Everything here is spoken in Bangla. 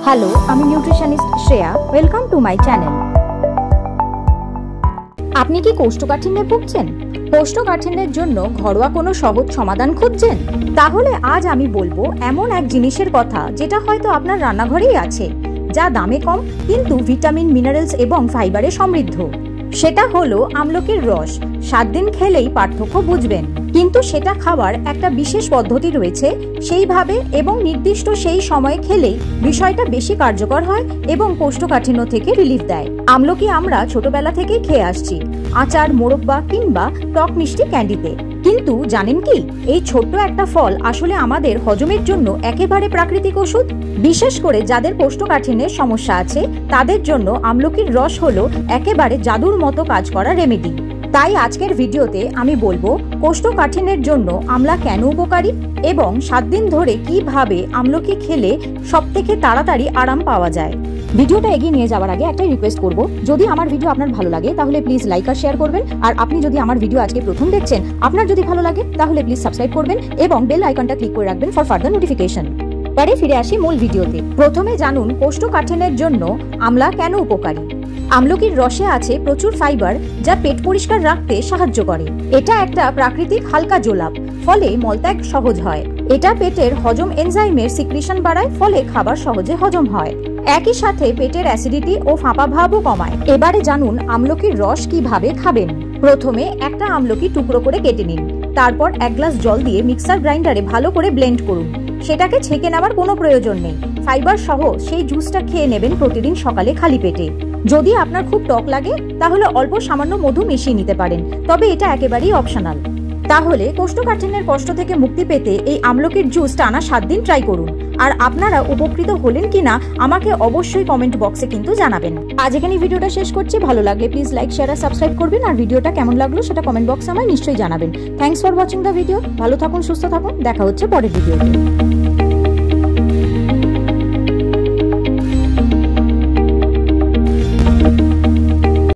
হ্যালো, আমি nutritionist Shreya. Welcome to my channel. আপনি কি কোষ্ঠকাঠিন্যে ভুগছেন? কোষ্ঠকাঠিন্যের জন্য ঘরোয়া কোনো সহজ সমাধান খুঁজছেন? তাহলে আজ আমি বলবো এমন এক জিনিসের কথা যেটা হয়তো আপনার রান্নাঘরেই আছে, যা দামে কম কিন্তু ভিটামিন, মিনারেলস এবং ফাইবারে সমৃদ্ধ। সেটা হলো আমলকির রস। 7 দিন খেলেই পার্থক্য বুঝবেন। কিন্তু সেটা খাওয়ার একটা বিশেষ পদ্ধতি রয়েছে, সেইভাবে এবং নির্দিষ্ট সেই সময়ে খেলেই বিষয়টা বেশি কার্যকর হয় এবং কোষ্ঠকাঠিন্য থেকে রিলিফ দেয়। আমলকি আমরা ছোটবেলা থেকেই খেয়ে আসছি, আচার, মোরব্বা কিংবা টক মিষ্টি ক্যান্ডিতে। কিন্তু জানেন কি, এই ছোট্ট একটা ফল আসলে আমাদের হজমের জন্য একেবারে প্রাকৃতিক ওষুধ। বিশেষ করে যাদের কোষ্ঠকাঠিন্যের সমস্যা আছে তাদের জন্য আমলকির রস হলো একেবারে জাদুর মতো কাজ করা রেমেডি। তাই আজকের ভিডিওতে আমি বলবো কোষ্ঠকাঠিন্যের জন্য আমলা কেন উপকারী এবং 7 দিন ধরে কিভাবে আমলকি খেলে সবথেকে তাড়াতাড়ি আরাম পাওয়া যায়। ভিডিওটা এগিয়ে নিয়ে যাওয়ার আগে একটা রিকোয়েস্ট করব, যদি আমার ভিডিও আপনার ভালো লাগে তাহলে প্লিজ লাইক আর শেয়ার করবেন। আর আপনি যদি আমার ভিডিও আজকে প্রথম দেখছেন, আপনার যদি ভালো লাগে তাহলে প্লিজ সাবস্ক্রাইব করবেন এবং বেল আইকনটা ক্লিক করে রাখবেন ফর ফার্দার নোটিফিকেশন। পরে ফিরে আসি মূল ভিডিওতে। প্রথমে জানুন কোষ্ঠকাঠিন্যের জন্য আমলা কেন উপকারী। আমলকির রসে আছে প্রচুর ফাইবার, যা পেট পরিষ্কার রাখতে সাহায্য করে। এটা একটা প্রাকৃতিক হালকা জোলাপ, ফলে মলত্যাগ সহজ হয়। এটা পেটের হজম এনজাইমের সিক্রিশন বাড়ায়, ফলে খাবার সহজে হজম হয়। একই সাথে পেটের অ্যাসিডিটি ও ফাঁপা ভাবও কমায়। এবারে জানুন আমলকির রস কিভাবে খাবেন। প্রথমে একটা আমলকি টুকরো করে কেটে নিন। তারপর 1 গ্লাস জল দিয়ে মিক্সার গ্রাইন্ডারে ভালো করে ব্লেন্ড করুন। সেটাকে ছেঁকে নেওয়ার কোনো প্রয়োজন নেই। ফাইবার সহ সেই জুসটা খেয়ে নেবেন প্রতিদিন সকালে খালি পেটে। যদি আপনার খুব টক লাগে তাহলে অল্প সামান্য মধু মিশিয়ে নিতে পারেন, তবে এটা একেবারেই অপশনাল। তাহলে কোষ্ঠকাঠিন্যের কষ্ট থেকে মুক্তি পেতে এই আমলকির জুস টানা 7 দিন ট্রাই করুন। আর আপনারা উপকৃত হলেন কিনা আমাকে অবশ্যই কমেন্ট বক্সে কিন্তু জানাবেন। আজ এখানে ভিডিওটা শেষ করছি। ভালো লাগলে প্লিজ লাইক, শেয়ার আর সাবস্ক্রাইব করবেন। আর ভিডিওটা কেমন লাগলো সেটা কমেন্ট বক্সে আমায় নিশ্চয়ই জানাবেন। Thanks for watching the video. ভালো থাকুন, সুস্থ থাকুন। দেখা হচ্ছে পরের ভিডিওতে।